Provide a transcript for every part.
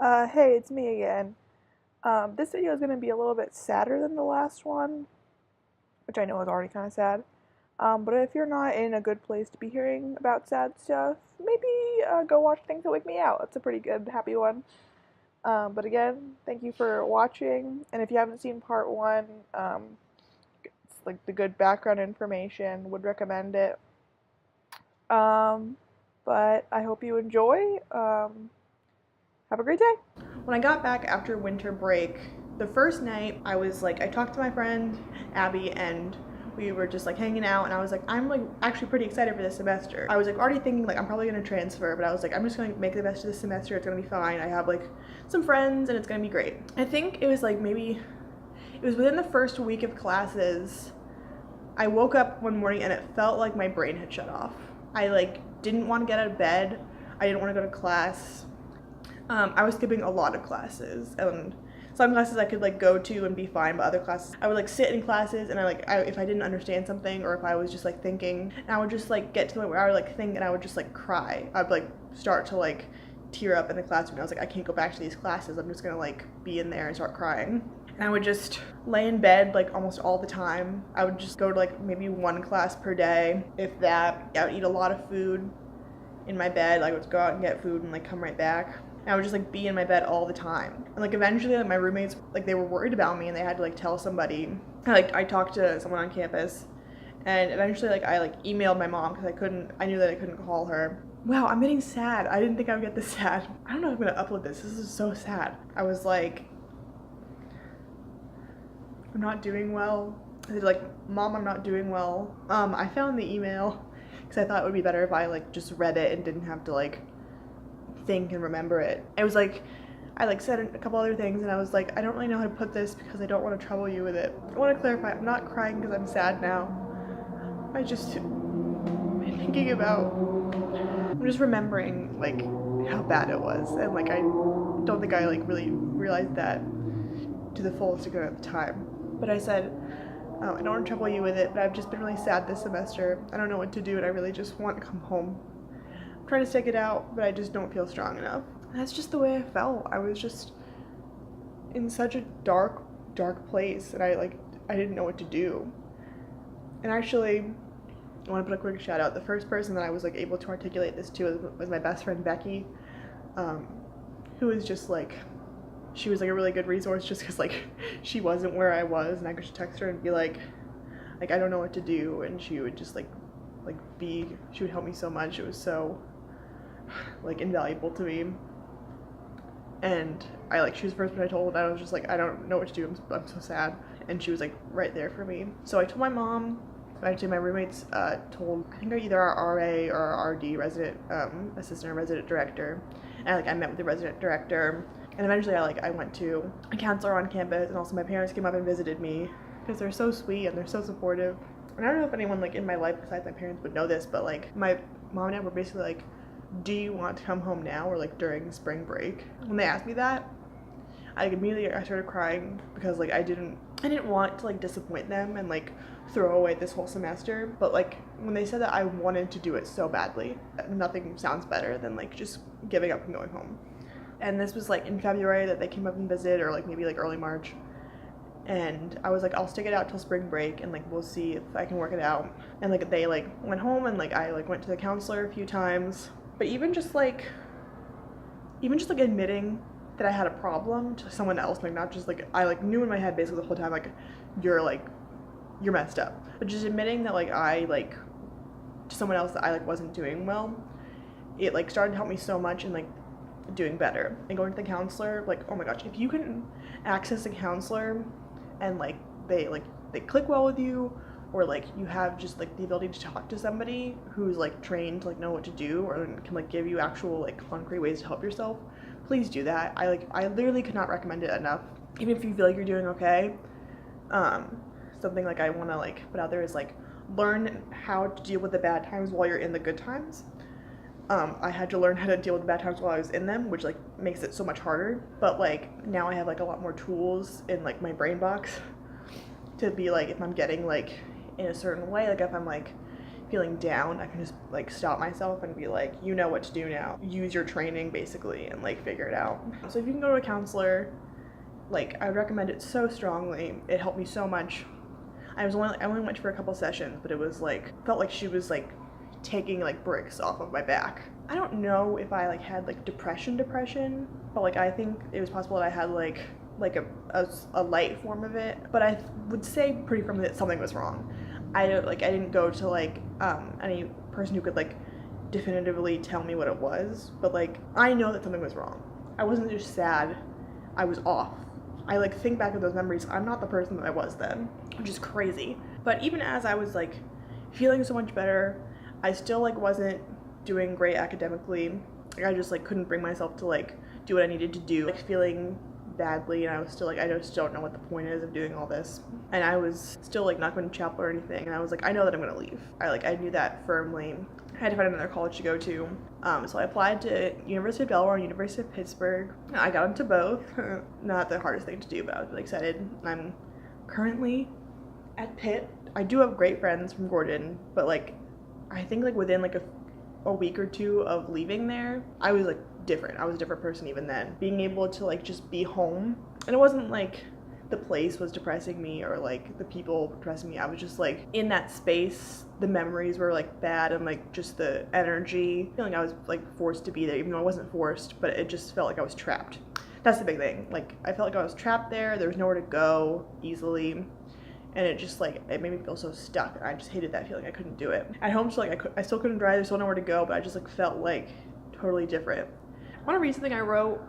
Hey, it's me again. This video is going to be a little bit sadder than the last one, which I know is already kind of sad. But if you're not in a good place to be hearing about sad stuff, maybe go watch Things That Wake Me Out. It's a pretty good, happy one. But again, thank you for watching. And if you haven't seen part one, it's like the good background information. Would recommend it. Um, but I hope you enjoy. Have a great day. When I got back after winter break, the first night I was like, I talked to my friend Abby and we were just like hanging out and I was like, I'm like actually pretty excited for this semester. I was like already thinking like I'm probably gonna transfer, but I was like, I'm just gonna make the best of this semester. It's gonna be fine. I have like some friends and it's gonna be great. I think it was like maybe, it was within the first week of classes, I woke up one morning and it felt like my brain had shut off. I like didn't want to get out of bed. I didn't want to go to class. I was skipping a lot of classes, and some classes I could like go to and be fine, but other classes I would like sit in classes and if I didn't understand something or if I was just like thinking, and I would just like get to the point where I would like think and I would just like cry. I'd like start to like tear up in the classroom. I was like, I can't go back to these classes. I'm just gonna like be in there and start crying. And I would just lay in bed like almost all the time. I would just go to like maybe one class per day, if that. I would eat a lot of food in my bed. Like I would go out and get food and like come right back. And I would just like be in my bed all the time. And like eventually like my roommates, like they were worried about me and they had to like tell somebody. And, like I talked to someone on campus and eventually like I like emailed my mom because I knew that I couldn't call her. Wow, I'm getting sad. I didn't think I would get this sad. I don't know if I'm gonna upload this. This is so sad. I was like, I'm not doing well. I said like, Mom, I'm not doing well. I found the email because I thought it would be better if I like just read it and didn't have to like think and remember it. It was like, I like said a couple other things and I was like, I don't really know how to put this because I don't want to trouble you with it. I want to clarify, I'm not crying because I'm sad now. I'm thinking about, I'm just remembering like how bad it was, and like I don't think I like really realized that to the fullest extent at the time. But I said, I don't want to trouble you with it, but I've just been really sad this semester. I don't know what to do and I really just want to come home. I'm trying to stick it out, but I just don't feel strong enough. And that's just the way I felt. I was just in such a dark place and I didn't know what to do. And actually, I want to put a quick shout out. The first person that I was like able to articulate this to was my best friend Becky, who was just like, she was like a really good resource just because like she wasn't where I was and I could just text her and be like I don't know what to do, and she would just she would help me so much. It was so like invaluable to me. And she was the first person I told, and I was just like, I don't know what to do. I'm so sad. And she was like right there for me. So I told my mom. Actually, my roommates told, I think either our RA or our RD, resident assistant or resident director. And I met with the resident director. And eventually I went to a counselor on campus, and also my parents came up and visited me because they're so sweet and they're so supportive. And I don't know if anyone like in my life besides my parents would know this, but like my mom and dad were basically like, do you want to come home now or like during spring break? When they asked me that, I started crying because like I didn't want to like disappoint them and like throw away this whole semester, but like when they said that, I wanted to do it so badly. Nothing sounds better than like just giving up and going home. And this was like in February that they came up and visited, or like maybe like early March. And I was like, I'll stick it out till spring break and like we'll see if I can work it out. And like they like went home and like I like went to the counselor a few times. But even just like admitting that I had a problem to someone else, like not just like I like knew in my head basically the whole time like you're messed up. But just admitting that like I like to someone else that I like wasn't doing well, it like started to help me so much in like doing better. And going to the counselor, like, oh my gosh, if you can access a counselor and like they click well with you, or like you have just like the ability to talk to somebody who's like trained to like know what to do or can like give you actual like concrete ways to help yourself, please do that. I literally could not recommend it enough. Even if you feel like you're doing okay, something like I want to like put out there is like learn how to deal with the bad times while you're in the good times. I had to learn how to deal with the bad times while I was in them, which like makes it so much harder. But like now I have like a lot more tools in like my brain box to be like, if I'm getting like in a certain way, like if I'm like feeling down, I can just like stop myself and be like, you know what to do now. Use your training basically and like figure it out. So if you can go to a counselor, like I would recommend it so strongly. It helped me so much. I only went for a couple sessions, but it was like, felt like she was like taking like bricks off of my back. I don't know if I like had like depression, but like I think it was possible that I had like a light form of it, but I would say pretty firmly that something was wrong. I didn't go to like any person who could like definitively tell me what it was, but like I know that something was wrong. I wasn't just sad, I was off. I like think back of those memories, I'm not the person that I was then, which is crazy. But even as I was like feeling so much better, I still like wasn't doing great academically. Like, I just like couldn't bring myself to like do what I needed to do, like feeling badly, and I was still like, I just don't know what the point is of doing all this. And I was still like not going to chapel or anything, and I was like, I know that I'm gonna leave. I knew that firmly. I had to find another college to go to. So I applied to University of Delaware and University of Pittsburgh. I got into both. Not the hardest thing to do, but I was really excited. I'm currently at Pitt. I do have great friends from Gordon, but like I think like within like a week or two of leaving there, I was like different. I was a different person even then. Being able to like just be home, and it wasn't like the place was depressing me or like the people depressing me. I was just like in that space. The memories were like bad, and like just the energy, feeling I was like forced to be there, even though I wasn't forced, but it just felt like I was trapped. That's the big thing. Like I felt like I was trapped there. There was nowhere to go easily, and it just like it made me feel so stuck. I just hated that feeling. I couldn't do it at home. So like I still couldn't drive. There's still nowhere to go, but I just like felt like totally different. One recent thing I wrote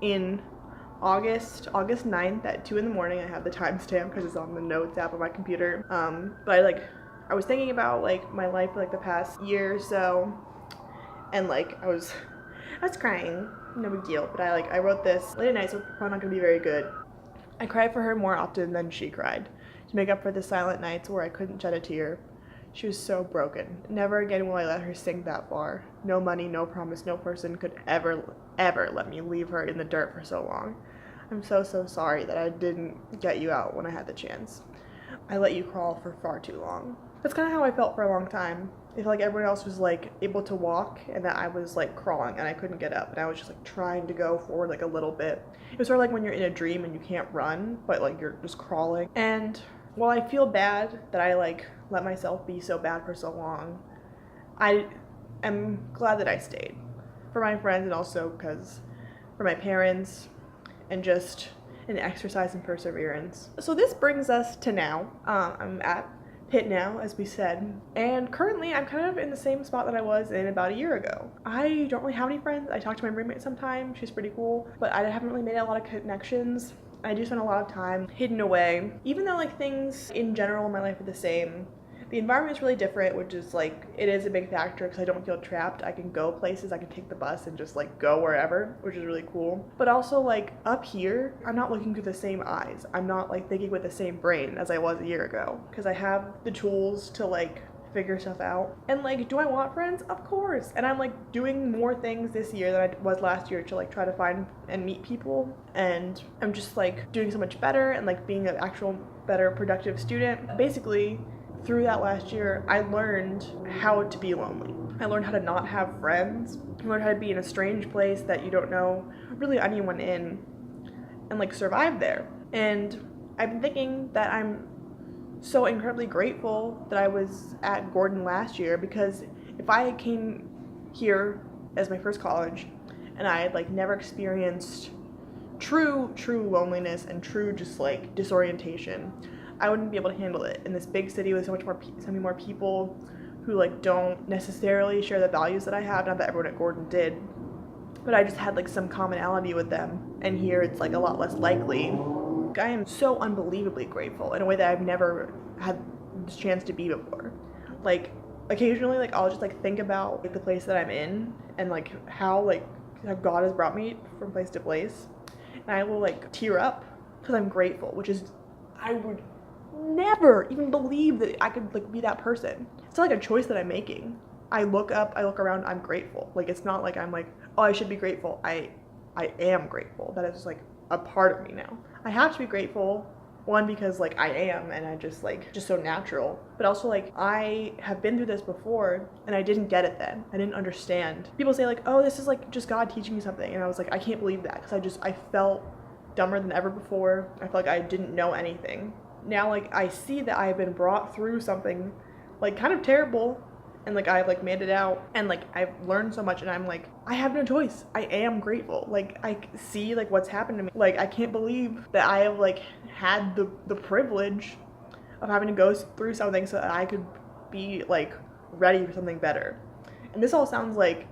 in August 9th at 2 in the morning. I have the timestamp because it's on the notes app on my computer. But I was thinking about like my life for like the past year or so, and like I was crying. No big deal. But I wrote this late at night, so it's probably not gonna be very good. I cried for her more often than she cried, to make up for the silent nights where I couldn't shed a tear. She was so broken. Never again will I let her sink that far. No money, no promise, no person could ever let me leave her in the dirt for so long. I'm so sorry that I didn't get you out when I had the chance. I let you crawl for far too long. That's kind of how I felt for a long time. I feel like everyone else was like able to walk, and that I was like crawling and I couldn't get up, and I was just like trying to go forward like a little bit. It was sort of like when you're in a dream and you can't run, but like you're just crawling. And while I feel bad that I like let myself be so bad for so long, I am glad that I stayed. For my friends, and also because for my parents, and just an exercise in perseverance. So this brings us to now. I'm at Pitt now, as we said, and currently I'm kind of in the same spot that I was in about a year ago. I don't really have any friends. I talk to my roommate sometimes. She's pretty cool, but I haven't really made a lot of connections. I do spend a lot of time hidden away. Even though like things in general in my life are the same, the environment is really different, which is like, it is a big factor because I don't feel trapped. I can go places, I can take the bus and just like go wherever, which is really cool. But also like up here, I'm not looking through the same eyes. I'm not like thinking with the same brain as I was a year ago, because I have the tools to like figure stuff out. And like, do I want friends? Of course. And I'm like doing more things this year than I was last year to like try to find and meet people. And I'm just like doing so much better and like being an actual better productive student. Basically, through that last year, I learned how to be lonely. I learned how to not have friends. I learned how to be in a strange place that you don't know really anyone in, and like survive there. And I've been thinking that I'm so incredibly grateful that I was at Gordon last year, because if I came here as my first college and I had like never experienced true loneliness and true just like disorientation, I wouldn't be able to handle it in this big city with so many more people who like don't necessarily share the values that I have. Not that everyone at Gordon did, but I just had like some commonality with them, and here it's like a lot less likely. I am so unbelievably grateful in a way that I've never had this chance to be before. Like occasionally, like I'll just like think about like the place that I'm in and like how God has brought me from place to place, and I will like tear up because I'm grateful, which is, I would never even believe that I could like be that person. It's not like a choice that I'm making. I look up, I look around, I'm grateful. Like it's not like I'm like, oh, I should be grateful. I am grateful. That is just like a part of me now. I have to be grateful One, because like I am, and I just so natural. But also like I have been through this before and I didn't get it then. I didn't understand. People say like, oh, this is like just God teaching me something. And I was like, I can't believe that, because I felt dumber than ever before. I felt like I didn't know anything. Now like I see that I've been brought through something like kind of terrible, and like I've like made it out, and like I've learned so much, and I'm like, I have no choice. I am grateful. Like I see like what's happened to me. Like I can't believe that I have like had the privilege of having to go through something so that I could be like ready for something better. And this all sounds like,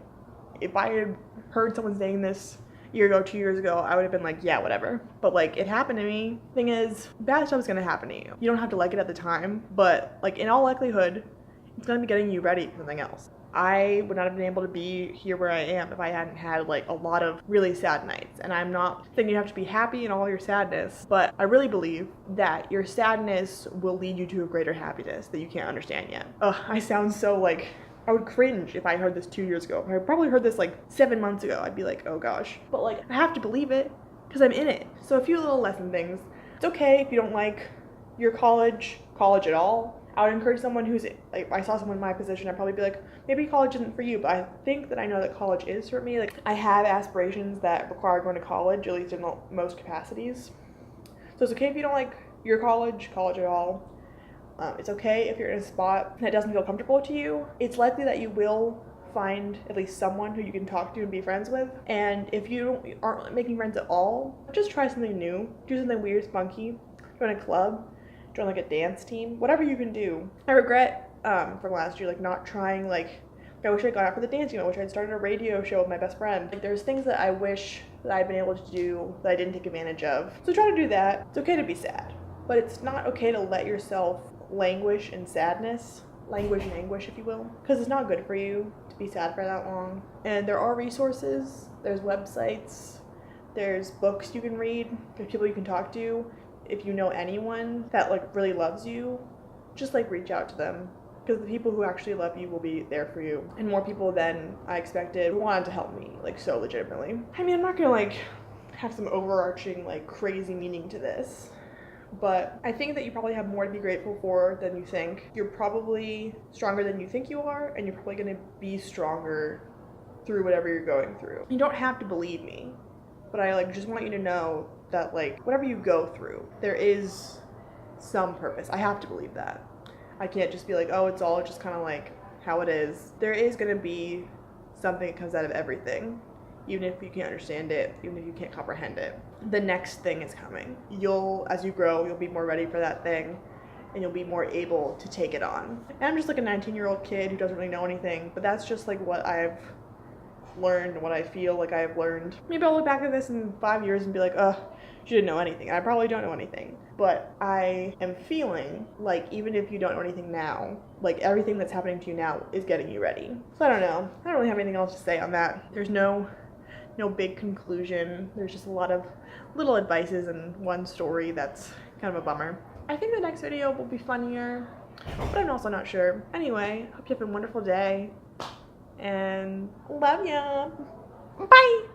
if I had heard someone saying this a year ago, 2 years ago, I would have been like, yeah, whatever. But like it happened to me. Thing is, bad stuff's gonna happen to you. You don't have to like it at the time, but like in all likelihood, it's gonna be getting you ready for something else. I would not have been able to be here where I am if I hadn't had like a lot of really sad nights. And I'm not saying you have to be happy in all your sadness, but I really believe that your sadness will lead you to a greater happiness that you can't understand yet. Ugh, I sound so like, I would cringe if I heard this 2 years ago. If I probably heard this like 7 months ago, I'd be like, oh gosh. But like, I have to believe it because I'm in it. So a few little lesson things. It's okay if you don't like your college at all. I would encourage someone who's, like, I saw someone in my position, I'd probably be like, maybe college isn't for you, but I think that I know that college is for me. Like, I have aspirations that require going to college, at least in most capacities. So it's okay if you don't like your college at all. It's okay if you're in a spot that doesn't feel comfortable to you. It's likely that you will find at least someone who you can talk to and be friends with. And if you aren't making friends at all, just try something new. Do something weird, spunky. Join a club. Join like a dance team, whatever you can do. I regret from last year like not trying, like I wish I'd gone out for the dance team. I wish I'd started a radio show with my best friend. Like there's things that I wish that I'd been able to do that I didn't take advantage of. So try to do that. It's okay to be sad, but it's not okay to let yourself languish in sadness, languish in anguish, if you will, because it's not good for you to be sad for that long. And there are resources, there's websites, there's books you can read, there's people you can talk to. If you know anyone that like really loves you, just like reach out to them, because the people who actually love you will be there for you. And more people than I expected wanted to help me, like so legitimately. I mean, I'm not gonna like have some overarching like crazy meaning to this, but I think that you probably have more to be grateful for than you think. You're probably stronger than you think you are, and you're probably gonna be stronger through whatever you're going through. You don't have to believe me, but I like just want you to know that like whatever you go through, there is some purpose. I have to believe that. I can't just be like, oh, it's all just kind of like how it is. There is going to be something that comes out of everything, even if you can't understand it, even if you can't comprehend it. The next thing is coming. As you grow, you'll be more ready for that thing, and you'll be more able to take it on. And I'm just like a 19-year-old kid who doesn't really know anything, but that's just like what I've learned, what I feel like I've learned. Maybe I'll look back at this in 5 years and be like, she didn't know anything. I probably don't know anything. But I am feeling like even if you don't know anything now, like everything that's happening to you now is getting you ready. So I don't know. I don't really have anything else to say on that. There's no big conclusion. There's just a lot of little advices and one story that's kind of a bummer. I think the next video will be funnier, but I'm also not sure. Anyway, hope you have a wonderful day, and love ya. Bye!